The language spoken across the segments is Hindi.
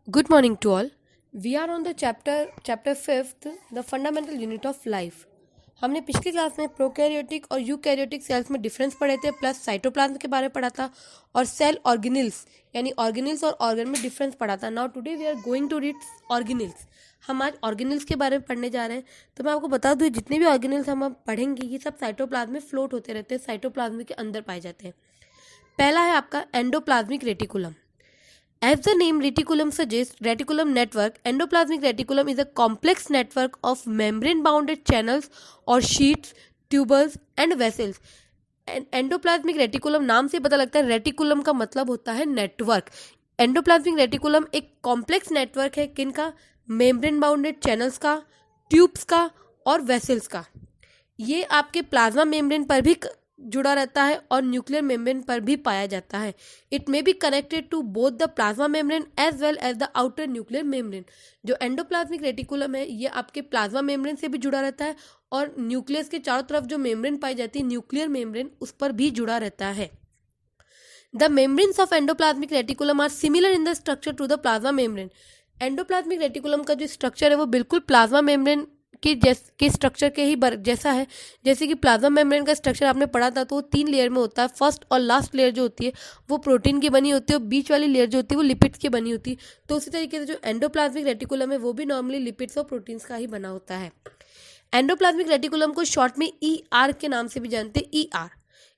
Good morning to all. We are on the chapter 5th, the fundamental unit of life. हमने पिछली क्लास में प्रोकैरियोटिक और यूकैरियोटिक सेल्स में डिफरेंस पढ़े थे, प्लस साइटोप्लाज्म के बारे में पढ़ा था और सेल ऑर्गेनिल्स यानी ऑर्गेनिल्स और ऑर्गन में डिफरेंस पढ़ा था. Now today we are going to read organelles. हम आज ऑर्गेनिल्स के बारे में पढ़ने जा रहे हैं. तो मैं आपको बता दूं, जितने भी ऑर्गेनिल्स हम अब पढ़ेंगे ये सब साइटोप्लाज्म में फ्लोट होते रहते हैं, साइटोप्लाज्म के अंदर पाए जाते हैं. पहला है आपका endoplasmic reticulum. As the name reticulum suggests, reticulum network, endoplasmic reticulum is a complex network of membrane-bounded channels or sheets, tubules and vessels. Endoplasmic reticulum नाम से पता लगता है, रेटिकुलम का मतलब होता है नेटवर्क. एंडोप्लाज्मिक रेटिकुलम एक कॉम्प्लेक्स नेटवर्क है किनका? मेम्ब्रेन बाउंडेड चैनल्स का, ट्यूब्स का और वेसल्स का. ये आपके प्लाज्मा मेम्ब्रेन पर भी जुड़ा रहता है और न्यूक्लियर मेम्ब्रेन पर भी पाया जाता है. It may be connected to both the plasma membrane as well as the outer nuclear membrane. जो एंडोप्लाज्मिक रेटिकुलम है ये आपके प्लाज्मा मेम्ब्रेन से भी जुड़ा रहता है और न्यूक्लियस के चारों तरफ जो मेम्ब्रेन पाई जाती है, न्यूक्लियर मेम्ब्रेन, उस पर भी जुड़ा रहता है. The membranes of endoplasmic reticulum are similar in the structure to the plasma membrane. Endoplasmic reticulum का जो स्ट्रक्चर है वो बिल्कुल प्लाज्मा मेम्ब्रेन के स्ट्रक्चर के ही जैसा है. जैसे कि प्लाज्मा मेम्ब्रेन का स्ट्रक्चर आपने पढ़ा था तो वो 3 लेयर में होता है. फर्स्ट और लास्ट लेयर जो होती है वो प्रोटीन की बनी होती है और बीच वाली लेयर जो होती है वो लिपिड्स की बनी होती है. तो उसी तरीके से जो एंडोप्लाज्मिक रेटिकुलम है वो भी नॉर्मली लिपिड्स और प्रोटीन्स का ही बना होता है. एंडोप्लाज्मिक रेटिकुलम को शॉर्ट में ER के नाम से भी जानते हैं.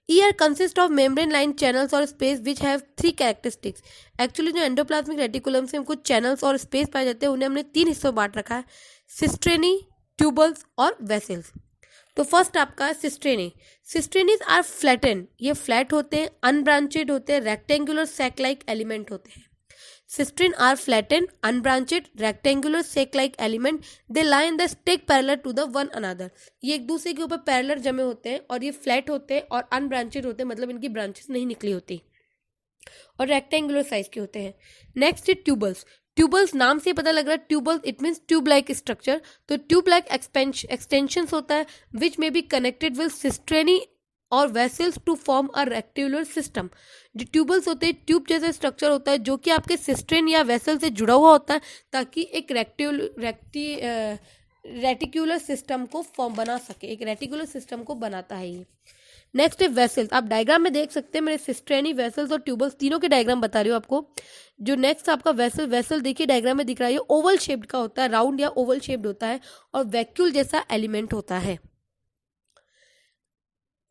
ER consist of membrane line channels और space which have 3 characteristics. Actually जो एंडोप्लाज्मिक रेटिकुलम से कुछ चैनल्स और स्पेस पाए जाते हैं उन्हें हमने 3 हिस्सों में बांट रखा है: सिस्ट्रेनी, ट्यूबल्स और वेसल्स. तो फर्स्ट आपका सिस्ट्रेनी. सिस्ट्रेनीज आर फ्लैटन, ये फ्लैट होते हैं, अनब्रांचेड होते हैं, रेक्टेंगुलर सैक लाइक एलिमेंट होते हैं. Cisternae are flatten, unbranched, rectangular sac like element. They lie in the stack parallel to the one another. ये एक दूसरे के ऊपर पैरेलल जमे होते हैं और ये फ्लैट होते हैं और अनब्रांचेड होते हैं, मतलब इनकी ब्रांचेस नहीं निकली होती और रेक्टेंगुलर साइज के होते हैं. नेक्स्ट है ट्यूबल्स. ट्यूबल्स नाम से पता लग रहा है, tubule it means tube like structure. तो ट्यूब लाइक एक्सटेंशन होता है विच में बी कनेक्टेड विद सिस्ट्रेनी और vessels to form a rectangular system. जो ट्यूबल्स होते हैं ट्यूब जैसा स्ट्रक्चर होता है जो कि आपके सिस्ट्रेन या वेसल से जुड़ा हुआ होता है ताकि एक रेटिकुलर सिस्टम को फॉर्म बना सके. एक रेटिकुलर सिस्टम को बनाता है ये. नेक्स्ट है वेसल्स. आप डायग्राम में देख सकते हैं, मेरे सिस्ट्रेनी, वेसल्स और ट्यूबल्स तीनों के डायग्राम बता रही हूँ आपको. जो नेक्स्ट आपका वेसल देखिए डायग्राम में दिख रहा है, ये ओवल शेप्ड का होता है, राउंड या ओवल शेप्ड होता है और वैक्यूल जैसा एलिमेंट होता है.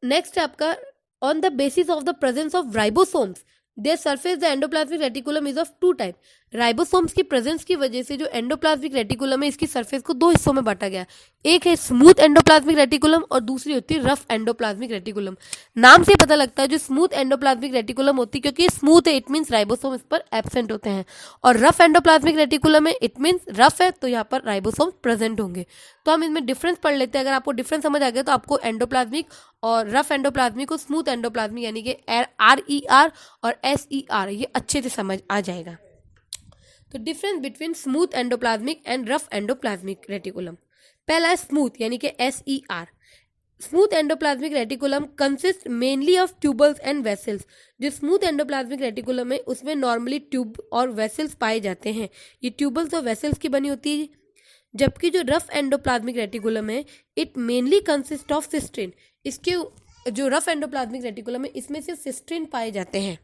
नेक्स्ट है आपका on the basis of the presence of ribosomes their surface the endoplasmic reticulum is of 2 type. Ribosomes की प्रेजेंस की वजह से जो एंडोप्लाज्मिक रेटिकुलम है इसकी सरफेस को 2 हिस्सों में बांटा गया. एक है स्मूथ एंडोप्लाज्मिक रेटिकुलम और दूसरी होती है रफ एंडोप्लाज्मिक रेटिकुलम. नाम से पता लगता है जो स्मूथ एंडोप्लाज्मिक रेटिकुलम होती है क्योंकि ये स्मूथ है, इट मीन्स राइबोसोम इस पर एब्सेंट होते हैं. और रफ एंडोप्लाज्मिक रेटिकुलम है, इट मीन्स रफ है तो यहाँ पर राइबोसोम प्रेजेंट होंगे. तो हम इसमें डिफरेंस पढ़ लेते हैं. अगर आपको डिफरेंस समझ आ गया तो आपको एंडोप्लाज्मिक और रफ एंडोप्लाज्मिक को स्मूथ एंडोप्लाज्मिक यानी कि RER और SER ये अच्छे से समझ आ जाएगा. तो difference between smooth endoplasmic and rough endoplasmic reticulum. पहला है स्मूथ यानी कि SER. Smooth endoplasmic reticulum consist mainly of tubules and vessels. जो स्मूथ एंडोप्लाज्मिक रेटिकुलम है उसमें नॉर्मली ट्यूब और वेसल्स पाए जाते हैं. ये ट्यूबल्स और वेसल्स की बनी होती है. जबकि जो रफ एंडोप्लाज्मिक रेटिकुलम है इट मेनली कंसिस्ट ऑफ सिस्ट्रीन. इसके जो रफ एंडोप्लाज्मिक रेटिकुलम है इसमें सिर्फ सिस्ट्रीन पाए जाते हैं.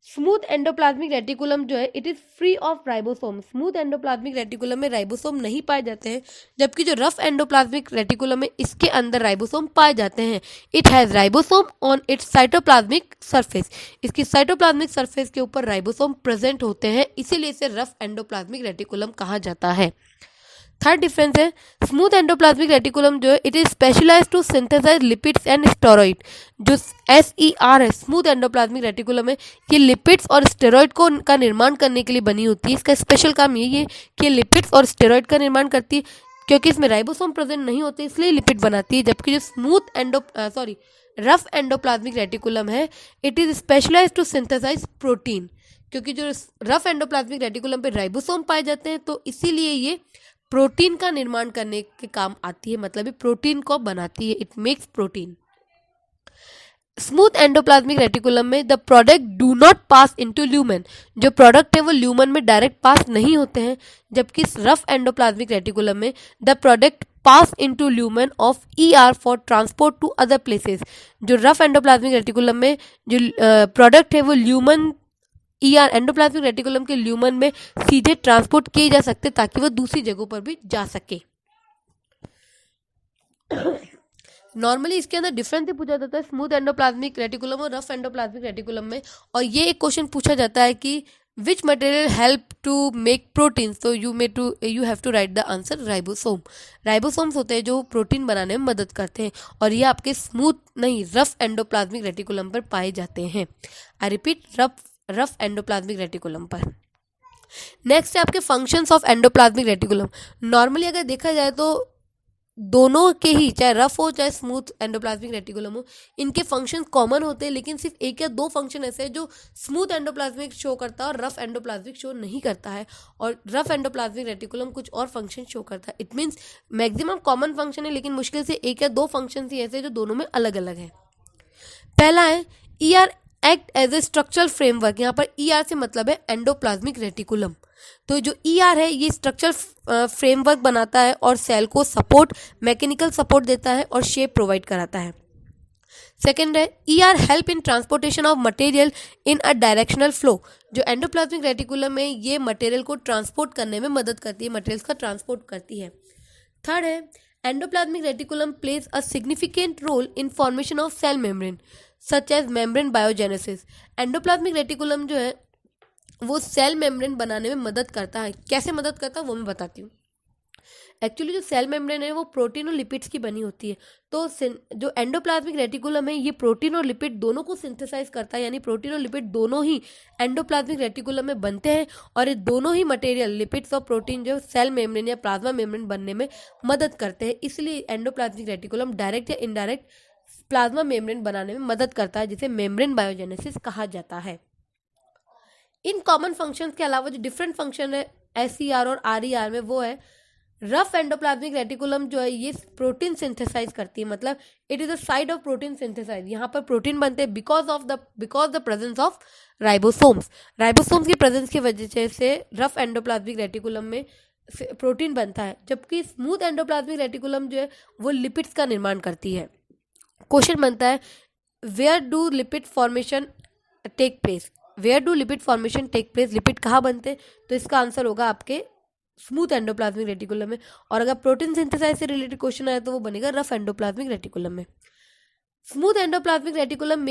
स्मूथ एंडोप्लाज्मिक रेटिकुलम जो है it is free of ribosome. Smooth endoplasmic reticulum में राइबोसोम नहीं पाए जाते हैं, जबकि जो रफ एंडोप्लाज्मिक रेटिकुलम है इसके अंदर राइबोसोम पाए जाते हैं. It has ribosome on it's cytoplasmic surface. इसकी साइटोप्लाज्मिक सरफेस के ऊपर राइबोसोम प्रेजेंट होते हैं, इसीलिए इसे रफ एंडोप्लाज्मिक रेटिकुलम कहा जाता है. थर्ड डिफरेंस है स्मूथ एंडोप्लाज्मिक रेटिकुलम जो है it is specialised to synthesise lipids and steroid. जो SER है स्मूथ एंडोप्लाज्मिक रेटिकुलम है ये लिपिड्स और स्टेरॉइड को का निर्माण करने के लिए बनी होती है. इसका स्पेशल काम यही है कि लिपिड्स और स्टेरॉइड का निर्माण करती है. क्योंकि इसमें राइबोसोम प्रेजेंट नहीं होते इसलिए लिपिड बनाती है. जबकि जो रफ एंडोप्लाज्मिक रेटिकुलम है it is specialised to synthesise protein. क्योंकि जो रफ एंडोप्लाज्मिक रेटिकुलम पे राइबोसोम पाए जाते हैं तो इसीलिए ये प्रोटीन का निर्माण करने के काम आती है, मतलब ये प्रोटीन को बनाती है. It makes protein. Smooth endoplasmic reticulum में the product do not pass into lumen, जो प्रोडक्ट है वो ल्यूमेन में डायरेक्ट पास नहीं होते हैं, जबकि रफ एंडोप्लाज्मिक रेटिकुलम में the product pass into lumen of ER for transport to other places. जो रफ एंडोप्लाज्मिक रेटिकुलम में जो प्रोडक्ट है वो ल्यूमेन ईआर एंडोप्लाज्मिक रेटिकुलम के ल्यूमेन में सीधे ट्रांसपोर्ट किए जा सकते ताकि वो दूसरी जगहों पर भी जा सके। नॉर्मली इसके अंदर डिफरेंस ही पूछा जाता है स्मूथ एंडोप्लाज्मिक रेटिकुलम और रफ एंडोप्लाज्मिक रेटिकुलम में, और ये एक क्वेश्चन पूछा जाता है कि which material help to make protein, तो you have to write the answer ribosome. Ribosomes होते हैं जो प्रोटीन बनाने में मदद करते हैं, और ये आपके स्मूथ नहीं रफ एंडोप्लाज्मिक रेटिकुलम पर पाए जाते हैं। I repeat, rough endoplasmic reticulum पर। नेक्स्ट है आपके functions of endoplasmic reticulum. Normally अगर देखा जाए तो दोनों के ही, चाहे रफ हो चाहे स्मूथ एंडोप्लाज्मिक रेटिकुलम हो, इनके फंक्शन कॉमन होते हैं, लेकिन सिर्फ एक या दो फंक्शन ऐसे हैं जो स्मूथ एंडोप्लाज्मिक शो करता है और रफ एंडोप्लाज्मिक शो नहीं करता है, और रफ एंडोप्लाज्मिक रेटिकुलम कुछ और फंक्शन शो करता है। It means maximum common function है, लेकिन मुश्किल से एक या दो फंक्शन ही ऐसे जो दोनों में अलग अलग है। पहला है ER act as a structural framework. यहाँ पर ईआर से मतलब है एंडोप्लाज्मिक रेटिकुलम। तो जो ईआर है ये स्ट्रक्चरल फ्रेमवर्क बनाता है और सेल को सपोर्ट, मैकेनिकल सपोर्ट देता है और शेप प्रोवाइड कराता है। सेकेंड है ER help in transportation of material in a directional flow. जो एंडोप्लाज्मिक रेटिकुलम में ये मटेरियल को ट्रांसपोर्ट करने में मदद करती है, मटेरियल्स का ट्रांसपोर्ट करती है। थर्ड है endoplasmic reticulum plays a significant role in formation of cell membrane such as membrane biogenesis. Endoplasmic reticulum जो है वो सेल मेम्ब्रेन बनाने में मदद करता है। कैसे मदद करता है वो मैं बताती हूँ। एक्चुअली जो सेल मेम्ब्रेन है वो प्रोटीन और लिपिड्स की बनी होती है, तो जो एंडोप्लाज्मिक रेटिकुलम है ये प्रोटीन और लिपिड दोनों को सिंथेसाइज करता है, यानी प्रोटीन और लिपिड दोनों ही एंडोप्लाज्मिक रेटिकुलम में बनते हैं, और ये दोनों ही मटेरियल लिपिड्स और प्रोटीन जो सेल मेम्ब्रेन या प्लाज्मा मेम्ब्रेन बनने में मदद करते हैं। इसलिए एंडोप्लाज्मिक रेटिकुलम डायरेक्ट या इनडायरेक्ट प्लाज्मा मेम्ब्रेन बनाने में मदद करता है, जिसे मेम्ब्रेन बायोजेनेसिस कहा जाता है। इन कॉमन फंक्शंस के अलावा जो डिफरेंट फंक्शन है एसईआर और आरईआर में, वो है रफ एंडोप्लाज्मिक रेटिकुलम जो है ये प्रोटीन सिंथेसाइज करती है, मतलब it is a site of protein synthesise. यहाँ पर प्रोटीन बनते हैं because the presence of ribosomes. Ribosomes की प्रेजेंस की वजह से रफ एंडोप्लाज्मिक रेटिकुलम में प्रोटीन बनता है, जबकि स्मूथ एंडोप्लाज्मिक रेटिकुलम जो है वो लिपिड्स का निर्माण करती है। क्वेश्चन बनता है where do lipid formation take place, where do lipid formation take place, lipid कहाँ बनते हैं, तो इसका आंसर होगा आपके स्मूथ एंडोप्लाज्मिक रेटिकुलम में। और अगर प्रोटीन सिंथेसाइज से रिलेटेड क्वेश्चन आया तो वो बनेगा रफ एंडोप्लाज्मिक रेटिकुलम में। Smooth endoplasmic reticulum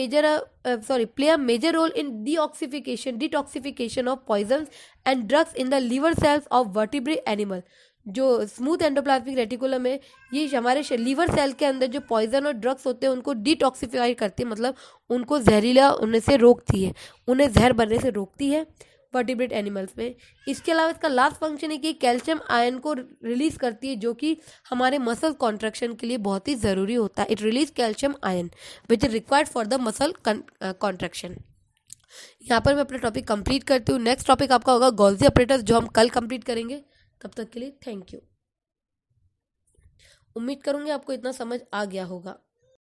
play a major role in detoxification of poisons and drugs in the liver cells of vertebrate animal. जो स्मूथ एंडोप्लाज्मिक रेटिकुलम है ये हमारे लीवर सेल के अंदर जो पॉइजन और ड्रग्स होते हैं उनको डिटॉक्सिफाई करती है, मतलब उनको जहरीला होने से रोकती है, उन्हें जहर बनने से रोकती है वर्टिब्रेट एनिमल्स में। इसके अलावा इसका लास्ट फंक्शन है कि कैल्शियम आयन को रिलीज करती है, जो कि हमारे मसल कॉन्ट्रैक्शन के लिए बहुत ही ज़रूरी होता है। It release calcium ion which is required for the muscle contraction. यहाँ पर मैं अपना टॉपिक कंप्लीट करती हूँ। नेक्स्ट टॉपिक आपका होगा गॉल्जी ऑपरेटर्स, जो हम कल कंप्लीट करेंगे। तब तक के लिए थैंक यू। उम्मीद करूँगी आपको इतना समझ आ गया होगा।